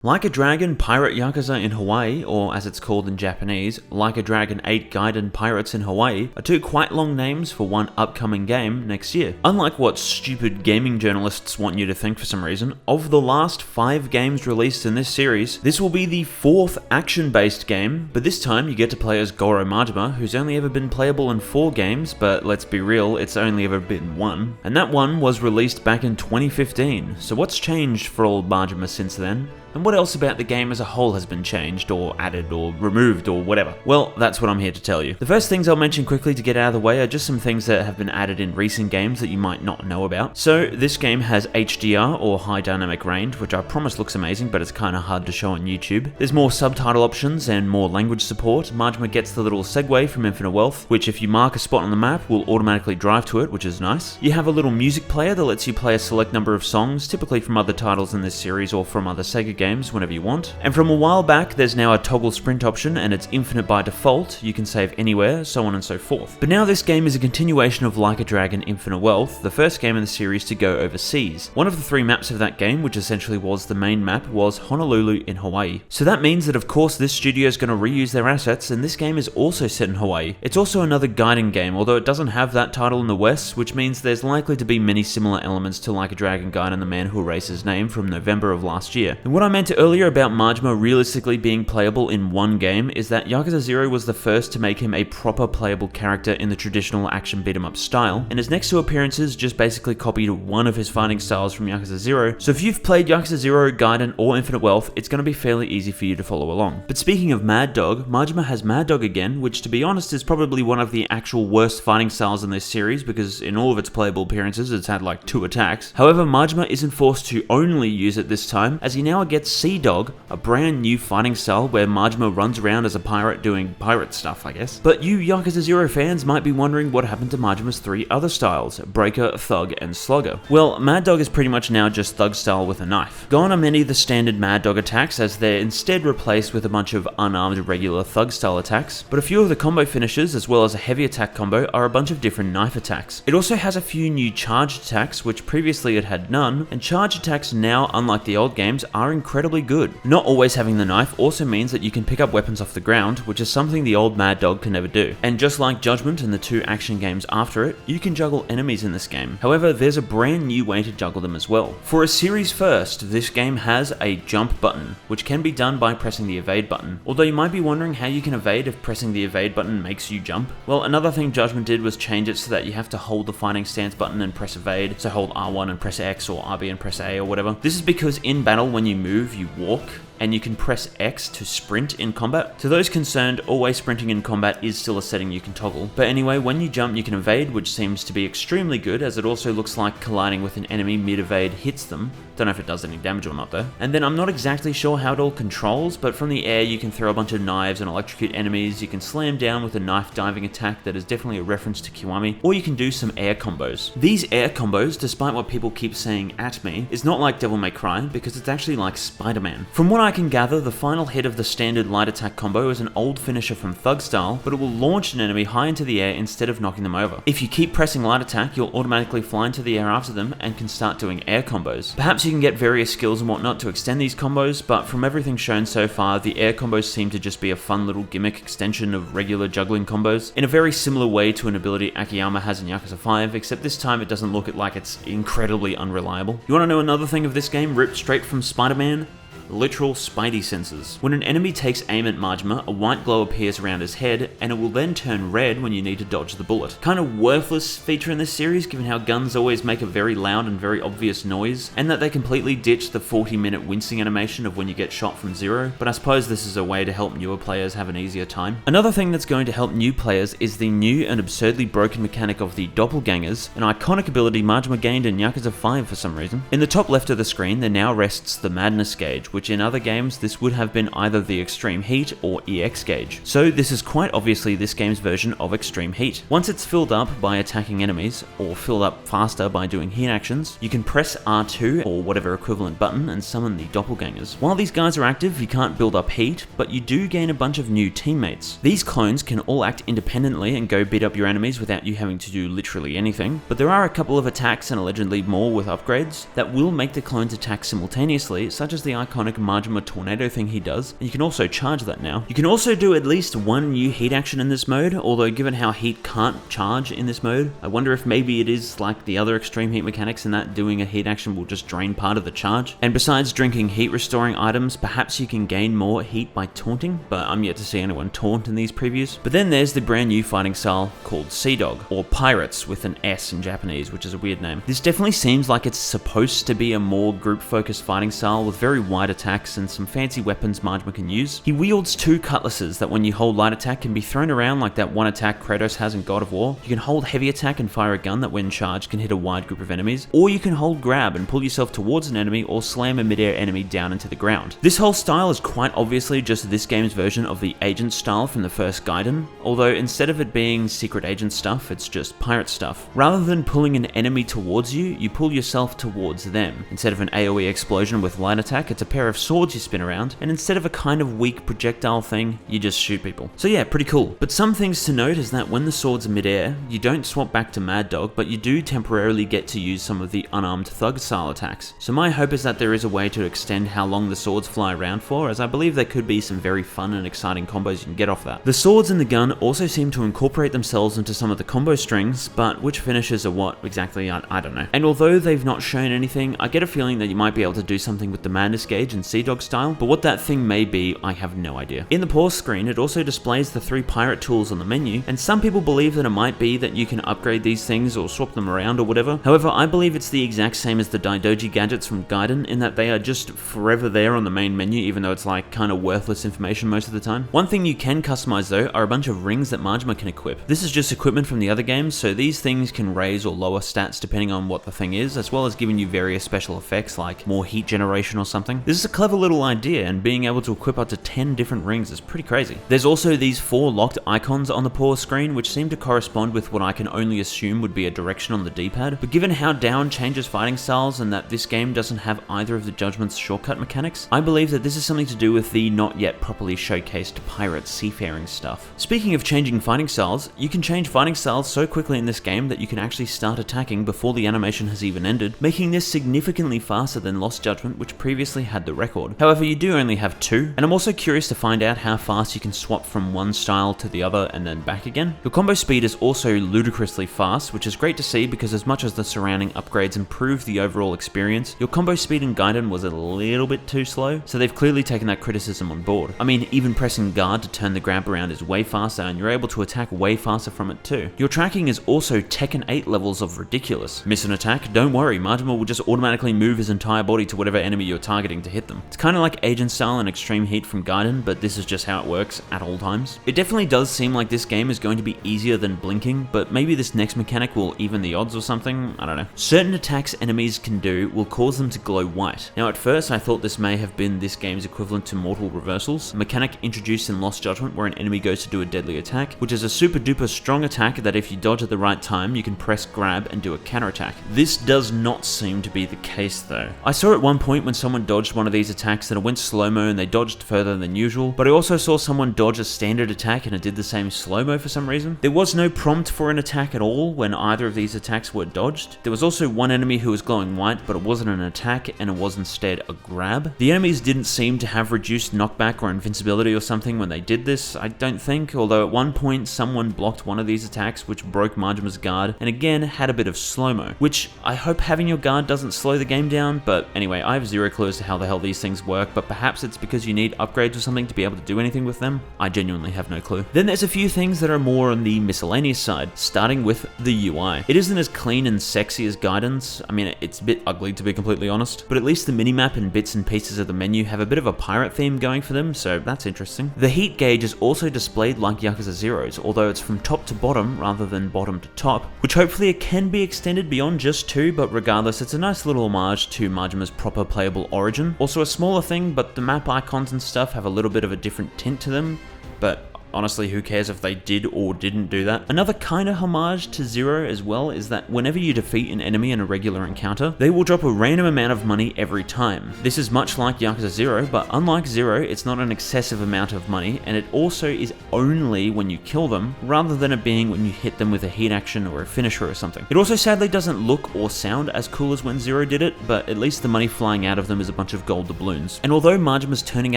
Like a Dragon Pirate Yakuza in Hawaii, or as it's called in Japanese, Like a Dragon 8 Gaiden Pirates in Hawaii, are two quite long names for one upcoming game next year. Unlike what stupid gaming journalists want you to think for some reason, of the last 5 games released in this series, this will be the 4th action-based game, but this time you get to play as Goro Majima, who's only ever been playable in 4 games, but let's be real, it's only ever been 1. And that one was released back in 2015, so what's changed for old Majima since then? And what else about the game as a whole has been changed, or added, or removed, or whatever? Well, that's what I'm here to tell you. The first things I'll mention quickly to get out of the way are just some things that have been added in recent games that you might not know about. So, this game has HDR, or High Dynamic Range, which I promise looks amazing, but it's kinda hard to show on YouTube. There's more subtitle options and more language support. Majima gets the little segue from Infinite Wealth, which if you mark a spot on the map, will automatically drive to it, which is nice. You have a little music player that lets you play a select number of songs, typically from other titles in this series or from other SEGA games whenever you want. And from a while back, there's now a toggle sprint option and it's infinite by default, you can save anywhere, so on and so forth. But now this game is a continuation of Like a Dragon Infinite Wealth, the first game in the series to go overseas. One of the 3 maps of that game, which essentially was the main map, was Honolulu in Hawaii. So that means that of course this studio is going to reuse their assets, and this game is also set in Hawaii. It's also another Gaiden game, although it doesn't have that title in the West, which means there's likely to be many similar elements to Like a Dragon Gaiden: The Man Who Erased His Name from November of last year. And what I meant earlier about Majima realistically being playable in one game is that Yakuza 0 was the first to make him a proper playable character in the traditional action beat-em-up style, and his next 2 appearances just basically copied one of his fighting styles from Yakuza 0, so if you've played Yakuza 0, Gaiden, or Infinite Wealth, it's going to be fairly easy for you to follow along. But speaking of Mad Dog, Majima has Mad Dog again, which to be honest is probably one of the actual worst fighting styles in this series, because in all of its playable appearances it's had like 2 attacks. However, Majima isn't forced to only use it this time, as he now gets Sea Dog, a brand new fighting style where Majima runs around as a pirate doing pirate stuff, I guess. But you Yakuza 0 fans might be wondering what happened to Majima's 3 other styles, Breaker, Thug, and Slugger. Well, Mad Dog is pretty much now just Thug style with a knife. Gone are many of the standard Mad Dog attacks, as they're instead replaced with a bunch of unarmed regular Thug style attacks, but a few of the combo finishes, as well as a heavy attack combo, are a bunch of different knife attacks. It also has a few new charged attacks, which previously it had none, and charged attacks now, unlike the old games, are incredibly good. Not always having the knife also means that you can pick up weapons off the ground, which is something the old Mad Dog can never do. And just like Judgment and the 2 action games after it, you can juggle enemies in this game. However, there's a brand new way to juggle them as well. For a series first, this game has a jump button, which can be done by pressing the evade button. Although you might be wondering how you can evade if pressing the evade button makes you jump. Well, another thing Judgment did was change it so that you have to hold the fighting stance button and press evade, so hold R1 and press X, or RB and press A, or whatever. This is because in battle when you move, you walk, and you can press X to sprint in combat. To those concerned, always sprinting in combat is still a setting you can toggle. But anyway, when you jump you can evade, which seems to be extremely good, as it also looks like colliding with an enemy mid-evade hits them. Don't know if it does any damage or not though. And then I'm not exactly sure how it all controls, but from the air you can throw a bunch of knives and electrocute enemies, you can slam down with a knife diving attack that is definitely a reference to Kiami, or you can do some air combos. These air combos, despite what people keep saying at me, is not like Devil May Cry, because it's actually like Spider-Man. From what I can gather, the final hit of the standard light attack combo is an old finisher from Thug style, but it will launch an enemy high into the air instead of knocking them over. If you keep pressing light attack, you'll automatically fly into the air after them and can start doing air combos. Perhaps you can get various skills and whatnot to extend these combos, but from everything shown so far, the air combos seem to just be a fun little gimmick extension of regular juggling combos, in a very similar way to an ability Akiyama has in Yakuza 5, except this time it doesn't look like it's incredibly unreliable. You wanna know another thing of this game ripped straight from Spider-Man? Literal Spidey senses. When an enemy takes aim at Majima, a white glow appears around his head, and it will then turn red when you need to dodge the bullet. Kind of worthless feature in this series, given how guns always make a very loud and very obvious noise, and that they completely ditch the 40-minute wincing animation of when you get shot from zero, but I suppose this is a way to help newer players have an easier time. Another thing that's going to help new players is the new and absurdly broken mechanic of the doppelgangers, an iconic ability Majima gained in Yakuza 5 for some reason. In the top left of the screen, there now rests the Madness gauge, which in other games this would have been either the Extreme Heat or EX gauge. So this is quite obviously this game's version of Extreme Heat. Once it's filled up by attacking enemies, or filled up faster by doing heat actions, you can press R2 or whatever equivalent button and summon the doppelgangers. While these guys are active, you can't build up heat, but you do gain a bunch of new teammates. These clones can all act independently and go beat up your enemies without you having to do literally anything, but there are a couple of attacks and allegedly more with upgrades that will make the clones attack simultaneously, such as the iconic sonic Majima tornado thing he does, and you can also charge that now. You can also do at least one new heat action in this mode, although given how heat can't charge in this mode, I wonder if maybe it is like the other extreme heat mechanics in that doing a heat action will just drain part of the charge. And besides drinking heat restoring items, perhaps you can gain more heat by taunting, but I'm yet to see anyone taunt in these previews. But then there's the brand new fighting style called Sea Dog, or Pirates with an S in Japanese, which is a weird name. This definitely seems like it's supposed to be a more group-focused fighting style with very wide attacks and some fancy weapons Majima can use. He wields two cutlasses that when you hold light attack can be thrown around like that one attack Kratos has in God of War. You can hold heavy attack and fire a gun that when charged can hit a wide group of enemies, or you can hold grab and pull yourself towards an enemy or slam a mid-air enemy down into the ground. This whole style is quite obviously just this game's version of the agent style from the first Gaiden, although instead of it being secret agent stuff, it's just pirate stuff. Rather than pulling an enemy towards you, you pull yourself towards them. Instead of an AoE explosion with light attack, it's a pair of swords you spin around, and instead of a kind of weak projectile thing, you just shoot people. So yeah, pretty cool. But some things to note is that when the swords are mid-air, you don't swap back to Mad Dog, but you do temporarily get to use some of the unarmed thug style attacks. So my hope is that there is a way to extend how long the swords fly around for, as I believe there could be some very fun and exciting combos you can get off that. The swords and the gun also seem to incorporate themselves into some of the combo strings, but which finishes are what exactly, I don't know. And although they've not shown anything, I get a feeling that you might be able to do something with the Madness Gauge and Sea Dog style, but what that thing may be, I have no idea. In the pause screen, it also displays the 3 pirate tools on the menu, and some people believe that it might be that you can upgrade these things or swap them around or whatever. However, I believe it's the exact same as the Daidoji gadgets from Gaiden, in that they are just forever there on the main menu, even though it's like kind of worthless information most of the time. One thing you can customize though are a bunch of rings that Majima can equip. This is just equipment from the other games, so these things can raise or lower stats depending on what the thing is, as well as giving you various special effects like more heat generation or something. This is a clever little idea, and being able to equip up to 10 different rings is pretty crazy. There's also these 4 locked icons on the pause screen, which seem to correspond with what I can only assume would be a direction on the D-pad, but given how Down changes fighting styles and that this game doesn't have either of the Judgment's shortcut mechanics, I believe that this is something to do with the not yet properly showcased pirate seafaring stuff. Speaking of changing fighting styles, you can change fighting styles so quickly in this game that you can actually start attacking before the animation has even ended, making this significantly faster than Lost Judgment, which previously had the record. However, you do only have 2, and I'm also curious to find out how fast you can swap from one style to the other and then back again. Your combo speed is also ludicrously fast, which is great to see because as much as the surrounding upgrades improve the overall experience, your combo speed in Gaiden was a little bit too slow, so they've clearly taken that criticism on board. I mean, even pressing guard to turn the grab around is way faster, and you're able to attack way faster from it too. Your tracking is also Tekken 8 levels of ridiculous. Miss an attack? Don't worry, Majima will just automatically move his entire body to whatever enemy you're targeting to hit them. It's kind of like Agent Style and Extreme Heat from Gaiden, but this is just how it works at all times. It definitely does seem like this game is going to be easier than blinking, but maybe this next mechanic will even the odds or something, I don't know. Certain attacks enemies can do will cause them to glow white. Now at first I thought this may have been this game's equivalent to Mortal Reversals, a mechanic introduced in Lost Judgment where an enemy goes to do a deadly attack, which is a super duper strong attack that if you dodge at the right time you can press grab and do a counter attack. This does not seem to be the case though. I saw at one point when someone dodged one of these attacks that it went slow-mo and they dodged further than usual, but I also saw someone dodge a standard attack and it did the same slow-mo for some reason. There was no prompt for an attack at all when either of these attacks were dodged. There was also one enemy who was glowing white, but it wasn't an attack and it was instead a grab. The enemies didn't seem to have reduced knockback or invincibility or something when they did this, I don't think, although at one point someone blocked one of these attacks which broke Majima's guard and again had a bit of slow-mo, which I hope having your guard doesn't slow the game down, but anyway, I have zero clue as to how the hell these things work, but perhaps it's because you need upgrades or something to be able to do anything with them. I genuinely have no clue. Then there's a few things that are more on the miscellaneous side, starting with the UI. It isn't as clean and sexy as Gaiden's. I mean, it's a bit ugly to be completely honest, but at least the minimap and bits and pieces of the menu have a bit of a pirate theme going for them, so that's interesting. The heat gauge is also displayed like Yakuza 0's, although it's from top to bottom rather than bottom to top, which hopefully it can be extended beyond just 2, but regardless, it's a nice little homage to Majima's proper playable origin. Also a smaller thing, but the map icons and stuff have a little bit of a different tint to them, but honestly, who cares if they did or didn't do that. Another kind of homage to Zero as well is that whenever you defeat an enemy in a regular encounter, they will drop a random amount of money every time. This is much like Yakuza 0, but unlike Zero, it's not an excessive amount of money, and it also is only when you kill them, rather than it being when you hit them with a heat action or a finisher or something. It also sadly doesn't look or sound as cool as when Zero did it, but at least the money flying out of them is a bunch of gold doubloons. And although Majima's turning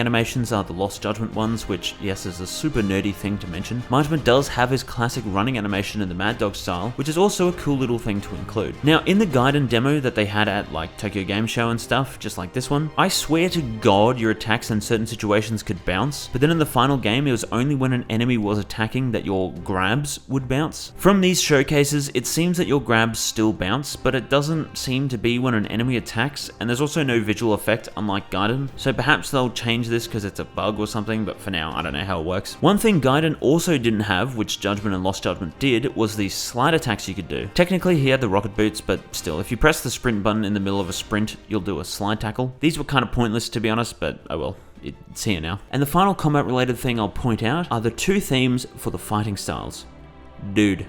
animations are the Lost Judgment ones, which yes is a super nerdy thing to mention, Majima does have his classic running animation in the Mad Dog style, which is also a cool little thing to include. Now in the Gaiden demo that they had at like Tokyo Game Show and stuff, just like this one, I swear to God your attacks in certain situations could bounce, but then in the final game it was only when an enemy was attacking that your grabs would bounce. From these showcases, it seems that your grabs still bounce, but it doesn't seem to be when an enemy attacks, and there's also no visual effect unlike Gaiden, so perhaps they'll change this because it's a bug or something, but for now I don't know how it works. One thing Gaiden also didn't have, which Judgment and Lost Judgment did, was these slide attacks you could do. Technically he had the rocket boots, but still, if you press the sprint button in the middle of a sprint, you'll do a slide tackle. These were kind of pointless to be honest, but oh well. It's here now. And the final combat related thing I'll point out are the two themes for the fighting styles. Dude,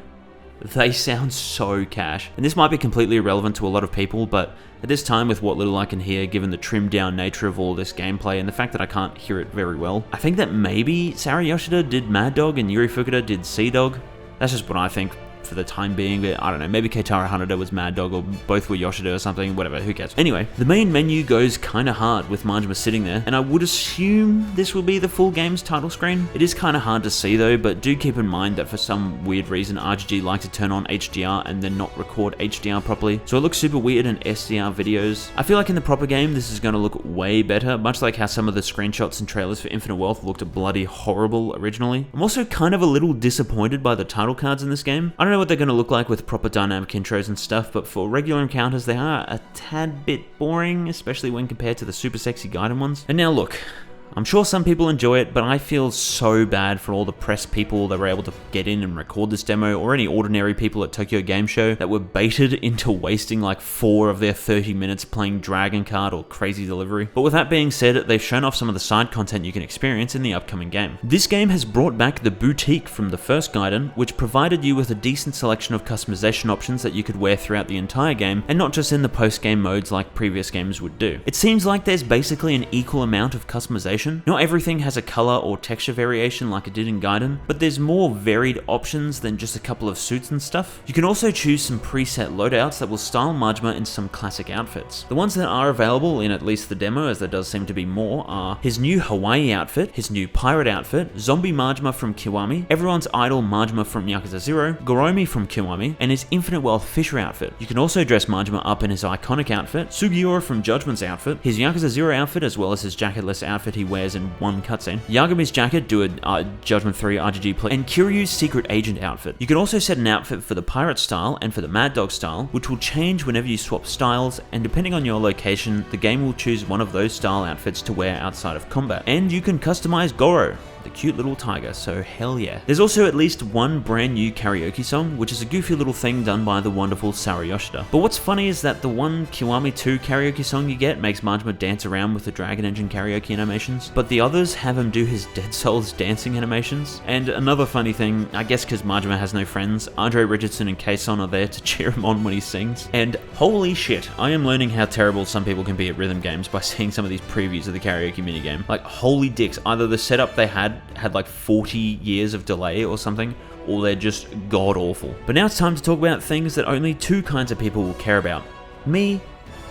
they sound so cash. And this might be completely irrelevant to a lot of people, but at this time, with what little I can hear, given the trimmed down nature of all this gameplay and the fact that I can't hear it very well, I think that maybe Sara Yoshida did Mad Dog and Yuri Fukuda did Sea Dog. That's just what I think for the time being, but I don't know, maybe Keitaro Hanada was Mad Dog or both were Yoshida or something, whatever, who cares. Anyway, the main menu goes kinda hard with Majima sitting there, and I would assume this will be the full game's title screen. It is kinda hard to see though, but do keep in mind that for some weird reason RGG like to turn on HDR and then not record HDR properly, so it looks super weird in SDR videos. I feel like in the proper game this is gonna look way better, much like how some of the screenshots and trailers for Infinite Wealth looked bloody horrible originally. I'm also kind of a little disappointed by the title cards in this game. I don't know what they're going to look like with proper dynamic intros and stuff, but for regular encounters they are a tad bit boring, especially when compared to the super sexy Gaiden ones. And now look, I'm sure some people enjoy it, but I feel so bad for all the press people that were able to get in and record this demo, or any ordinary people at Tokyo Game Show that were baited into wasting like 4 of their 30 minutes playing Dragon Card or Crazy Delivery. But with that being said, they've shown off some of the side content you can experience in the upcoming game. This game has brought back the boutique from the first Gaiden, which provided you with a decent selection of customization options that you could wear throughout the entire game, and not just in the post-game modes like previous games would do. It seems like there's basically an equal amount of customization. Not everything has a color or texture variation like it did in Gaiden, but there's more varied options than just a couple of suits and stuff. You can also choose some preset loadouts that will style Majima in some classic outfits. The ones that are available in at least the demo, as there does seem to be more, are his new Hawaii outfit, his new pirate outfit, Zombie Majima from Kiami, everyone's idol Majima from Yakuza 0, Goromi from Kiami, and his Infinite Wealth Fisher outfit. You can also dress Majima up in his iconic outfit, Sugiura from Judgment's outfit, his Yakuza 0 outfit, as well as his jacketless outfit he wears in one cutscene, Yagami's jacket, do a Judgment 3 RGG play, and Kiryu's secret agent outfit. You can also set an outfit for the pirate style and for the Mad Dog style, which will change whenever you swap styles, and depending on your location, the game will choose one of those style outfits to wear outside of combat. And you can customize Goro, the cute little tiger, so hell yeah. There's also at least one brand new karaoke song, which is a goofy little thing done by the wonderful Sara Yoshida. But what's funny is that the one Kiwami 2 karaoke song you get makes Majima dance around with the Dragon Engine karaoke animations, but the others have him do his Dead Souls dancing animations. And another funny thing, I guess because Majima has no friends, Andre Richardson and Kason are there to cheer him on when he sings. And holy shit, I am learning how terrible some people can be at rhythm games by seeing some of these previews of the karaoke minigame. Like, holy dicks, either the setup they had like 40 years of delay or something, or they're just god awful. But now it's time to talk about things that only 2 kinds of people will care about. Me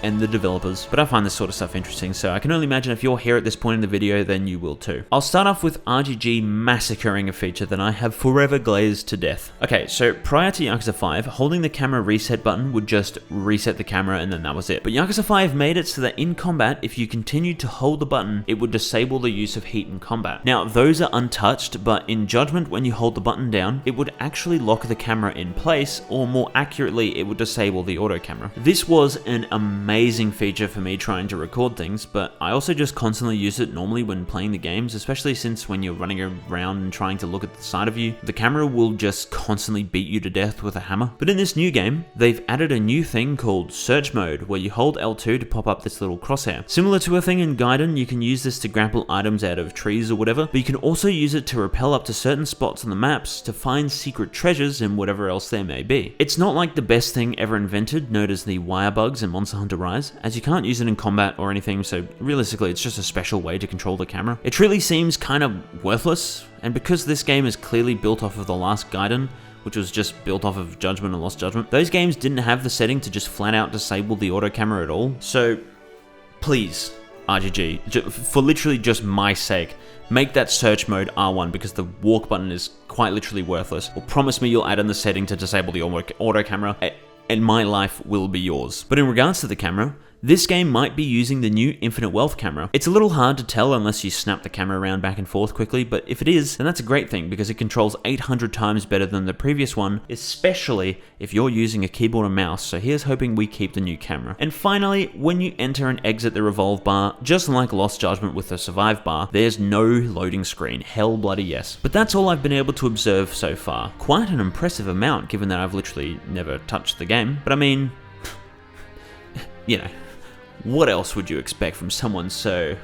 and the developers. But I find this sort of stuff interesting, so I can only imagine if you're here at this point in the video, then you will too. I'll start off with RGG massacring a feature that I have forever glazed to death. Okay, so prior to Yakuza 5, holding the camera reset button would just reset the camera and then that was it. But Yakuza 5 made it so that in combat, if you continued to hold the button, it would disable the use of heat in combat. Now, those are untouched, but in Judgment, when you hold the button down, it would actually lock the camera in place, or more accurately, it would disable the auto camera. This was an amazing amazing feature for me trying to record things, but I also just constantly use it normally when playing the games, especially since when you're running around and trying to look at the side of you, the camera will just constantly beat you to death with a hammer. But in this new game, they've added a new thing called search mode, where you hold L2 to pop up this little crosshair. Similar to a thing in Gaiden, you can use this to grapple items out of trees or whatever, but you can also use it to rappel up to certain spots on the maps to find secret treasures and whatever else there may be. It's not like the best thing ever invented, known as the wire bugs in Monster Hunter Rise, as you can't use it in combat or anything, so realistically it's just a special way to control the camera. It truly seems kind of worthless, and because this game is clearly built off of the last Gaiden, which was just built off of Judgment and Lost Judgment, those games didn't have the setting to just flat out disable the auto camera at all. So please, RGG, for literally just my sake, make that search mode R1 because the walk button is quite literally worthless. Or promise me you'll add in the setting to disable the auto camera, and my life will be yours. But in regards to the camera, this game might be using the new Infinite Wealth camera. It's a little hard to tell unless you snap the camera around back and forth quickly, but if it is, then that's a great thing because it controls 800 times better than the previous one, especially if you're using a keyboard and mouse, so here's hoping we keep the new camera. And finally, when you enter and exit the revolve bar, just like Lost Judgment with the survive bar, there's no loading screen, hell bloody yes. But that's all I've been able to observe so far. Quite an impressive amount given that I've literally never touched the game, but I mean, you know, what else would you expect from someone so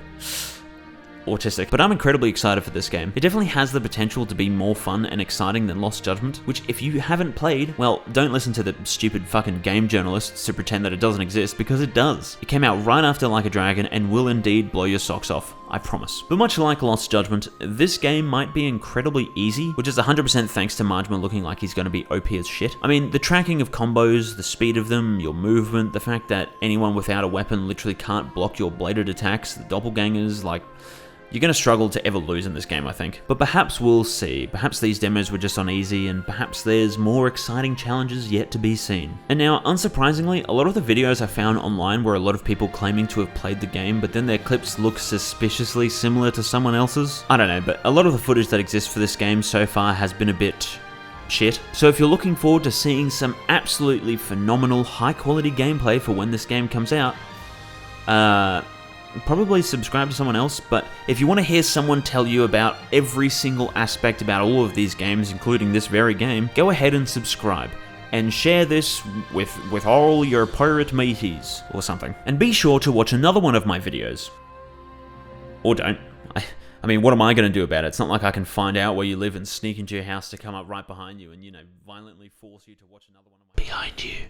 autistic? But I'm incredibly excited for this game. It definitely has the potential to be more fun and exciting than Lost Judgment, which if you haven't played, well, don't listen to the stupid fucking game journalists to pretend that it doesn't exist, because it does. It came out right after Like a Dragon and will indeed blow your socks off, I promise. But much like Lost Judgment, this game might be incredibly easy, which is 100% thanks to Majima looking like he's going to be OP as shit. I mean, the tracking of combos, the speed of them, your movement, the fact that anyone without a weapon literally can't block your bladed attacks, the doppelgangers, like, you're going to struggle to ever lose in this game, I think. But perhaps we'll see. Perhaps these demos were just on easy, and perhaps there's more exciting challenges yet to be seen. And now, unsurprisingly, a lot of the videos I found online were a lot of people claiming to have played the game, but then their clips look suspiciously similar to someone else's. I don't know, but a lot of the footage that exists for this game so far has been a bit shit. So if you're looking forward to seeing some absolutely phenomenal, high-quality gameplay for when this game comes out, probably subscribe to someone else, but if you want to hear someone tell you about every single aspect about all of these games, including this very game, go ahead and subscribe. And share this with all your pirate mateys, or something. And be sure to watch another one of my videos. Or don't. I mean, what am I going to do about it? It's not like I can find out where you live and sneak into your house to come up right behind you and, you know, violently force you to watch another one of my... Behind you.